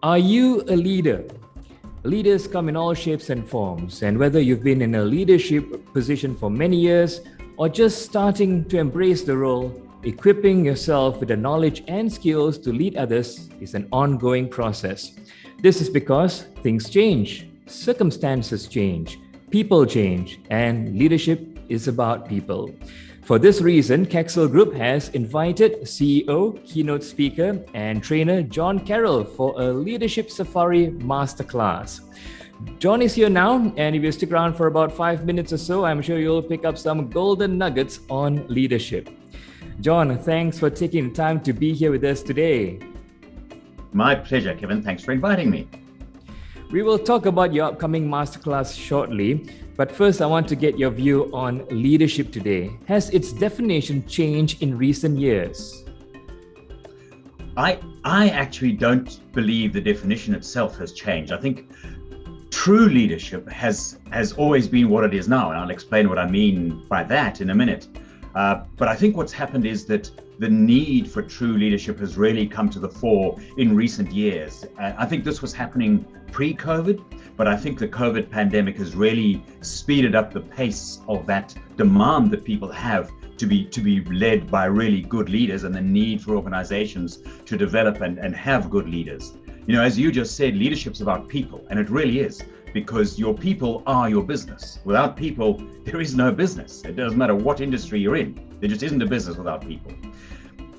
Are you a leader? Leaders come in all shapes and forms, and whether you've been in a leadership position for many years or just starting to embrace the role, equipping yourself with the knowledge and skills to lead others is an ongoing process. This is because things change, circumstances change, people change, and leadership is about people. For this reason, Kexxel Group has invited CEO, keynote speaker, and trainer John Carroll for a Leadership Safari Masterclass. John is here now, and if you stick around for about 5 minutes or so, I'm sure you'll pick up some golden nuggets on leadership. John, thanks for taking the time to be here with us today. My pleasure, Kevin. Thanks for inviting me. We will talk about your upcoming masterclass shortly, but first I want to get your view on leadership today. Has its definition changed in recent years? I actually don't believe the definition itself has changed. I think true leadership has always been what it is now, and I'll explain what I mean by that in a minute. But I think what's happened is that the need for true leadership has really come to the fore in recent years. I think this was happening pre-COVID, but I think the COVID pandemic has really speeded up the pace of that demand that people have to be led by really good leaders, and the need for organizations to develop and have good leaders. You know, as you just said, leadership's about people, and it really is, because your people are your business. Without people, there is no business. It doesn't matter what industry you're in. There just isn't a business without people.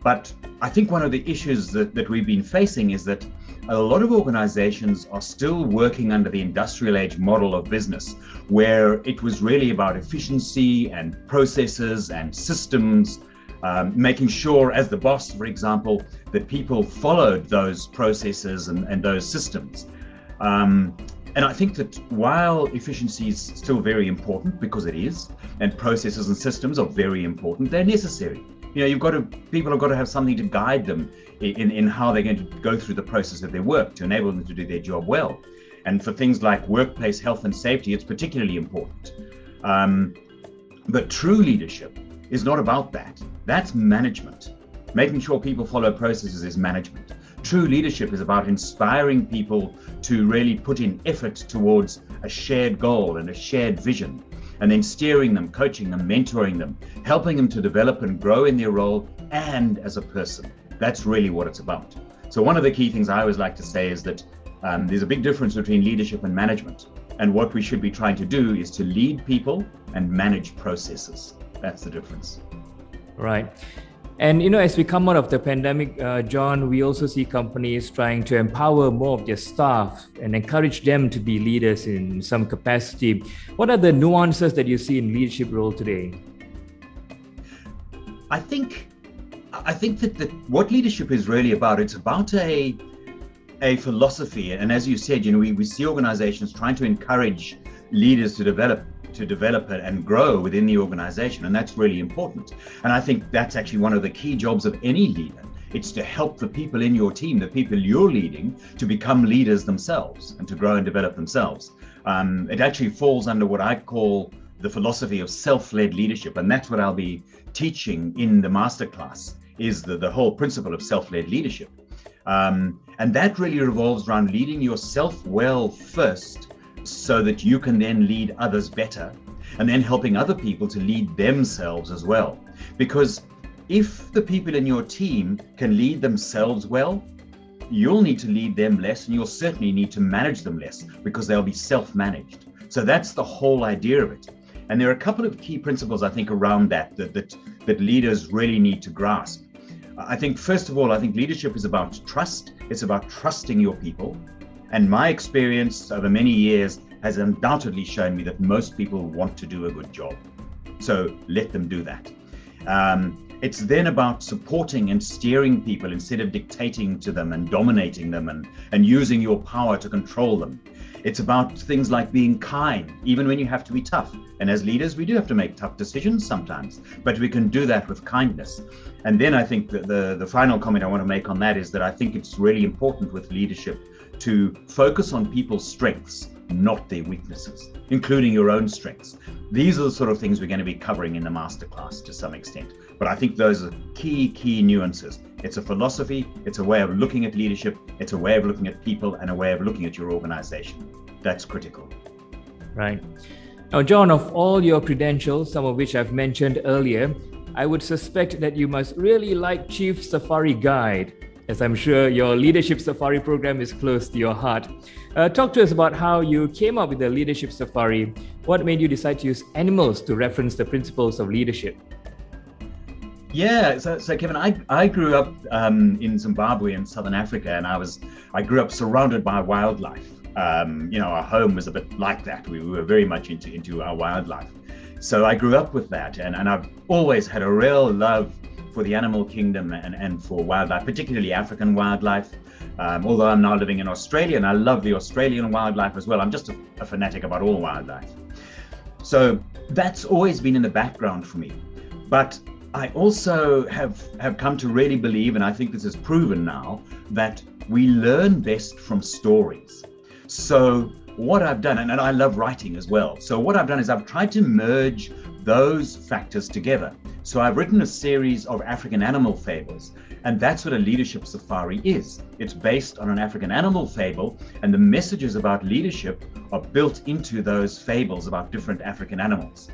But I think one of the issues that we've been facing is that a lot of organizations are still working under the industrial age model of business, where it was really about efficiency and processes and systems, making sure, as the boss, for example, that people followed those processes and those systems. And I think that while efficiency is still very important, because it is, and processes and systems are very important, they're necessary. You know, people have got to have something to guide them in how they're going to go through the process of their work to enable them to do their job well. And for things like workplace health and safety, it's particularly important. But true leadership is not about that. That's management. Making sure people follow processes is management. True leadership is about inspiring people to really put in effort towards a shared goal and a shared vision, and then steering them, coaching them, mentoring them, helping them to develop and grow in their role and as a person. That's really what it's about. So one of the key things I always like to say is that there's a big difference between leadership and management. And what we should be trying to do is to lead people and manage processes. That's the difference. Right. And, you know, as we come out of the pandemic, John, we also see companies trying to empower more of their staff and encourage them to be leaders in some capacity. What are the nuances that you see in leadership role today? I think that what leadership is really about, it's about a philosophy. And as you said, you know, we see organizations trying to encourage leaders to develop it and grow within the organization, and that's really important. And I think that's actually one of the key jobs of any leader. It's to help the people in your team, the people you're leading, to become leaders themselves and to grow and develop themselves. It actually falls under what I call the philosophy of self-led leadership, and that's what I'll be teaching in the masterclass, is the whole principle of self-led leadership. And that really revolves around leading yourself well first, so that you can then lead others better, and then helping other people to lead themselves as well. Because if the people in your team can lead themselves well, you'll need to lead them less, and you'll certainly need to manage them less, because they'll be self-managed. So that's the whole idea of it. And there are a couple of key principles, I think, around that leaders really need to grasp. I think, first of all, I think leadership is about trust. It's about trusting your people. And my experience over many years has undoubtedly shown me that most people want to do a good job. So let them do that. It's then about supporting and steering people instead of dictating to them and dominating them and using your power to control them. It's about things like being kind, even when you have to be tough. And as leaders, we do have to make tough decisions sometimes, but we can do that with kindness. And then I think that the final comment I want to make on that is that I think it's really important with leadership to focus on people's strengths, not their weaknesses, including your own strengths. These are the sort of things we're going to be covering in the masterclass to some extent. But I think those are key nuances. It's a philosophy, it's a way of looking at leadership, it's a way of looking at people, and a way of looking at your organization. That's critical. Right. Now, John, of all your credentials, some of which I've mentioned earlier, I would suspect that you must really like Chief Safari Guide, as I'm sure your Leadership Safari program is close to your heart. Talk to us about how you came up with the Leadership Safari. What made you decide to use animals to reference the principles of leadership? Yeah, so Kevin, I grew up in Zimbabwe in Southern Africa, and I grew up surrounded by wildlife. Our home was a bit like that. We were very much into our wildlife. So I grew up with that, and I've always had a real love for the animal kingdom and for wildlife, particularly African wildlife. Although I'm now living in Australia, and I love the Australian wildlife as well. I'm just a fanatic about all wildlife. So that's always been in the background for me. But I also have come to really believe, and I think this is proven now, that we learn best from stories. So what I've done, and I love writing as well. So what I've done is I've tried to merge those factors together. So I've written a series of African animal fables, and that's what a leadership safari is. It's based on an African animal fable, and the messages about leadership are built into those fables about different African animals.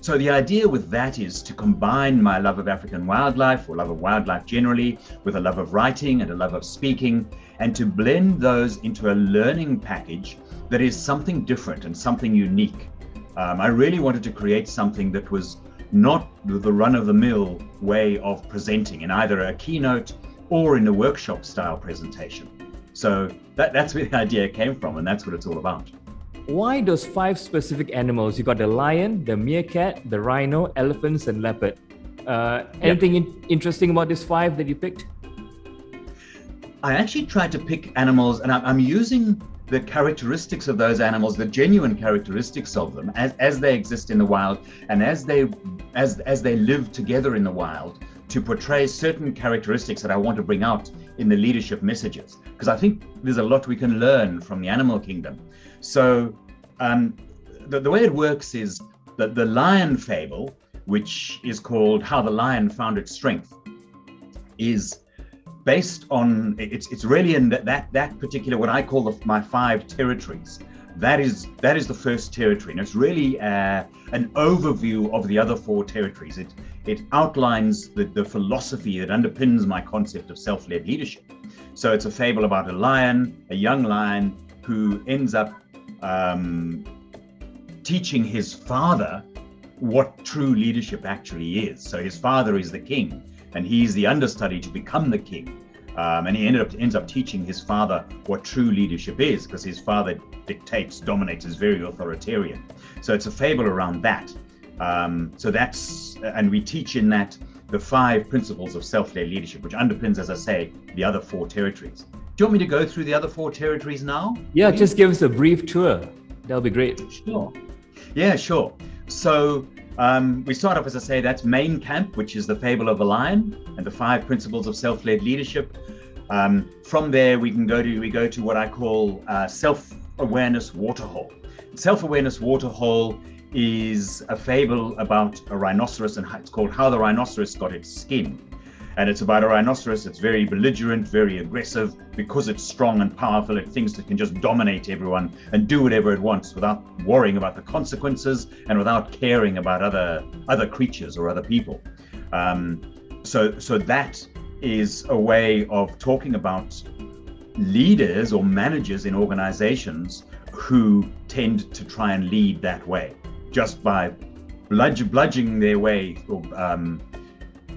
So the idea with that is to combine my love of African wildlife, or love of wildlife generally, with a love of writing and a love of speaking, and to blend those into a learning package that is something different and something unique. I really wanted to create something that was not the run-of-the-mill way of presenting in either a keynote or in a workshop style presentation. So that's where the idea came from, and that's what it's all about. Why those 5 specific animals? You got the lion, the meerkat, the rhino, elephants, and leopard. Anything interesting about these 5 that you picked? I actually tried to pick animals, and I'm using the characteristics of those animals, the genuine characteristics of them, as they exist in the wild, and as they live together in the wild, to portray certain characteristics that I want to bring out in the leadership messages. Because I think there's a lot we can learn from the animal kingdom. So the way it works is that the lion fable, which is called How the Lion Found Its Strength, is based on, it's really in that particular, what I call my 5 territories. That is the first territory, and it's really an overview of the other 4 territories. It outlines the philosophy that underpins my concept of self-led leadership. So it's a fable about a young lion who ends up teaching his father what true leadership actually is. So his father is the king, and he's the understudy to become the king. And he ends up teaching his father what true leadership is, because his father dictates, dominates, is very authoritarian. So it's a fable around that. And we teach in that the 5 principles of self-led leadership, which underpins, as I say, the other 4 territories. Do you want me to go through the other 4 territories now? Yeah, just give us a brief tour. That'll be great. Sure. Yeah, sure. So we start off, as I say, that's main camp, which is the fable of the lion and the 5 principles of self-led leadership. From there, we go to what I call self-awareness waterhole. Self-awareness waterhole is a fable about a rhinoceros, and it's called How the Rhinoceros Got Its Skin. And it's about a rhinoceros that's very belligerent, very aggressive, because it's strong and powerful. It thinks it can just dominate everyone and do whatever it wants without worrying about the consequences and without caring about other creatures or other people. So that is a way of talking about leaders or managers in organizations who tend to try and lead that way, just by bludgeoning their way, or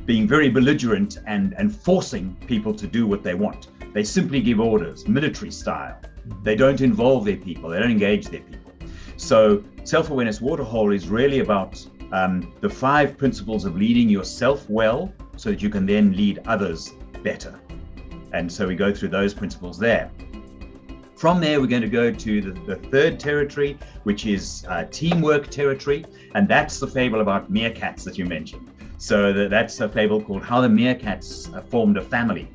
being very belligerent and forcing people to do what they want. They simply give orders, military style. They don't involve their people. They don't engage their people. So self-awareness waterhole is really about the 5 principles of leading yourself well, so that you can then lead others better. And so we go through those principles there. From there, we're going to go to the 3rd territory, which is teamwork territory. And that's the fable about meerkats that you mentioned. So that's a fable called How the Meerkats Formed a Family.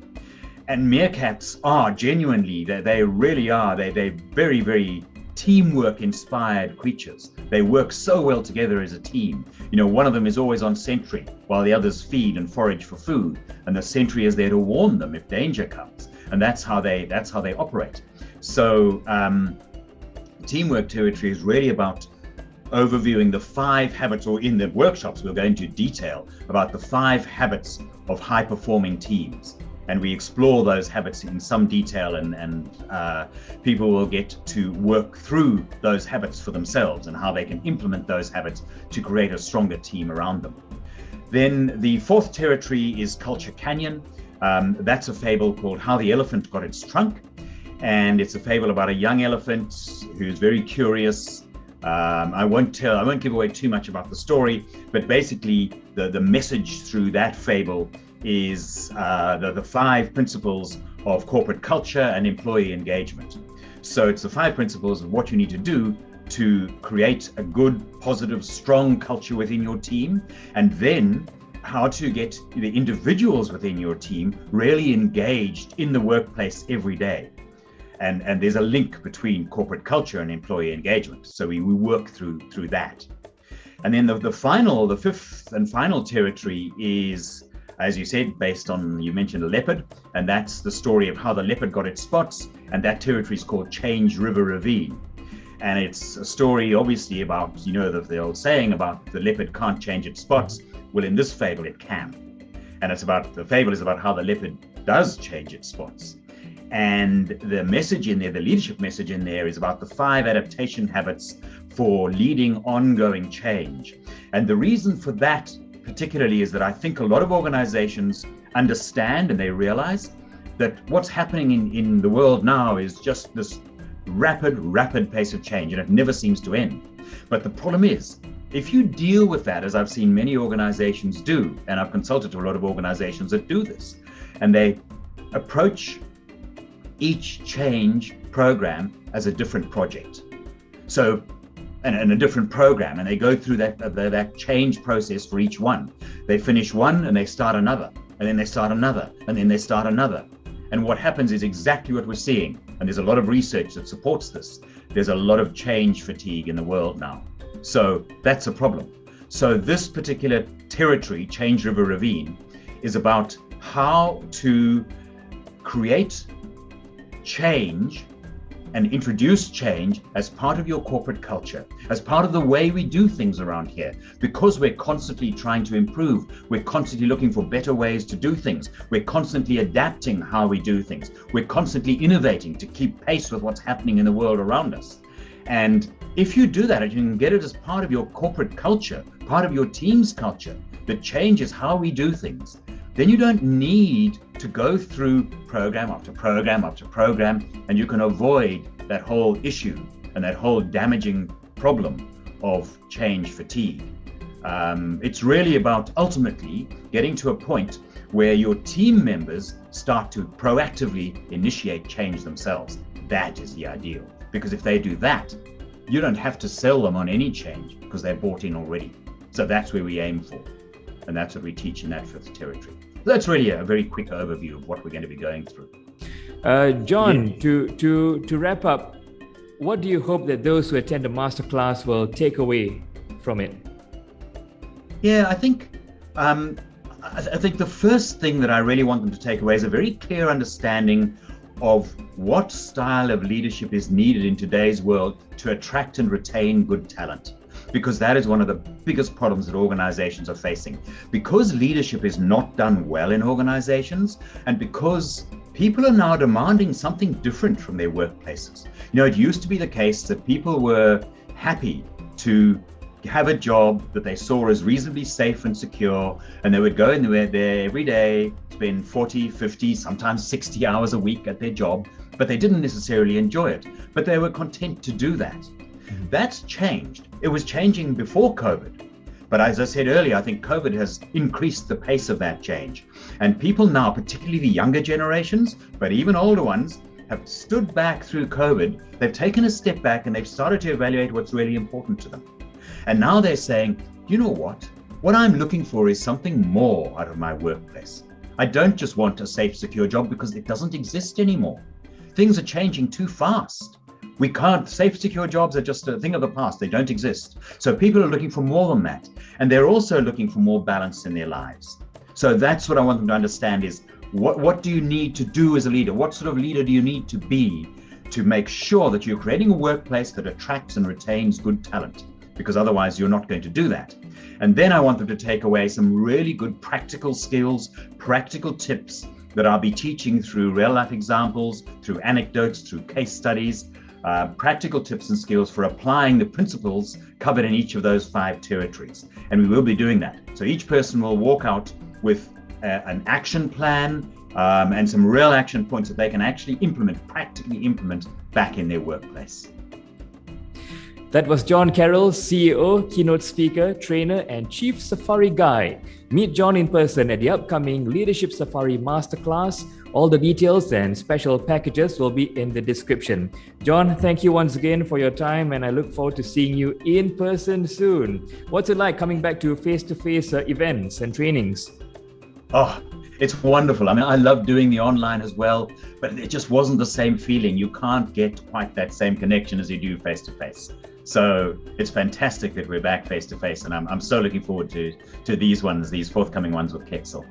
And meerkats are genuinely, they really are, they're very, very teamwork inspired creatures. They work so well together as a team. You know, one of them is always on sentry while the others feed and forage for food, and the sentry is there to warn them if danger comes. And that's how they operate. So teamwork territory is really about overviewing the 5 habits, or in the workshops we'll go into detail about the 5 habits of high performing teams. And we explore those habits in some detail, and people will get to work through those habits for themselves and how they can implement those habits to create a stronger team around them. Then the 4th territory is Culture Canyon. That's a fable called How the Elephant Got Its Trunk. And it's a fable about a young elephant who's very curious. I won't give away too much about the story, but basically the message through that fable is the 5 principles of corporate culture and employee engagement. So it's the 5 principles of what you need to do to create a good, positive, strong culture within your team, and then how to get the individuals within your team really engaged in the workplace every day. And there's a link between corporate culture and employee engagement. So we work through that. And then the 5th and final territory is, as you said, based on, you mentioned a leopard, and that's the story of how the leopard got its spots, and that territory is called Change River Ravine. And it's a story obviously about, you know, the old saying about the leopard can't change its spots. Well, in this fable it can. And the fable is about how the leopard does change its spots. And the message in there, the leadership message in there, is about the 5 adaptation habits for leading ongoing change. And the reason for that particularly is that I think a lot of organizations understand and they realize that what's happening in the world now is just this rapid pace of change, and it never seems to end. But the problem is, if you deal with that, as I've seen many organizations do, and I've consulted to a lot of organizations that do this, and they approach each change program as a different project. So, and a different program, and they go through that change process for each one. They finish one and they start another, and then they start another, and then they start another. And what happens is exactly what we're seeing. And there's a lot of research that supports this. There's a lot of change fatigue in the world now. So that's a problem. So this particular territory, Change River Ravine, is about how to create change and introduce change as part of your corporate culture, as part of the way we do things around here. Because we're constantly trying to improve, we're constantly looking for better ways to do things, we're constantly adapting how we do things, we're constantly innovating to keep pace with what's happening in the world around us. And if you do that, and you can get it as part of your corporate culture, part of your team's culture, that changes how we do things, then you don't need to go through program after program after program, and you can avoid that whole issue and that whole damaging problem of change fatigue. It's really about ultimately getting to a point where your team members start to proactively initiate change themselves. That is the ideal, because if they do that, you don't have to sell them on any change because they're bought in already. So that's where we aim for. And that's what we teach in that 5th territory. That's really a very quick overview of what we're going to be going through. John, to wrap up, what do you hope that those who attend the masterclass will take away from it? Yeah, I think the first thing that I really want them to take away is a very clear understanding of what style of leadership is needed in today's world to attract and retain good talent. Because that is one of the biggest problems that organizations are facing. Because leadership is not done well in organizations, and because people are now demanding something different from their workplaces. You know, it used to be the case that people were happy to have a job that they saw as reasonably safe and secure, and they would go in there every day, spend 40, 50, sometimes 60 hours a week at their job, but they didn't necessarily enjoy it, but they were content to do that. That's changed. It was changing before COVID. But as I said earlier, I think COVID has increased the pace of that change. And people now, particularly the younger generations, but even older ones, have stood back through COVID. They've taken a step back and they've started to evaluate what's really important to them. And now they're saying, you know what? What I'm looking for is something more out of my workplace. I don't just want a safe, secure job because it doesn't exist anymore. Things are changing too fast. We can't, safe, secure jobs are just a thing of the past. They don't exist. So people are looking for more than that. And they're also looking for more balance in their lives. So that's what I want them to understand is what do you need to do as a leader? What sort of leader do you need to be to make sure that you're creating a workplace that attracts and retains good talent? Because otherwise you're not going to do that. And then I want them to take away some really good practical skills, practical tips that I'll be teaching through real life examples, through anecdotes, through case studies, practical tips and skills for applying the principles covered in each of those 5 territories. And we will be doing that. So each person will walk out with an action plan and some real action points that they can actually practically implement back in their workplace. That was John Carroll, CEO, keynote speaker, trainer, and chief safari guide. Meet John in person at the upcoming Leadership Safari Masterclass. All the details and special packages will be in the description. John, thank you once again for your time, and I look forward to seeing you in person soon. What's it like coming back to face-to-face events and trainings? Oh, it's wonderful. I mean, I love doing the online as well, but it just wasn't the same feeling. You can't get quite that same connection as you do face-to-face. So it's fantastic that we're back face-to-face, and I'm so looking forward to these forthcoming ones with Kexxel.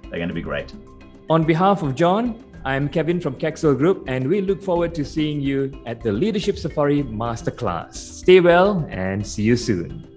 They're going to be great. On behalf of John, I'm Kevin from Kexxel Group, and we look forward to seeing you at the Leadership Safari Masterclass. Stay well and see you soon.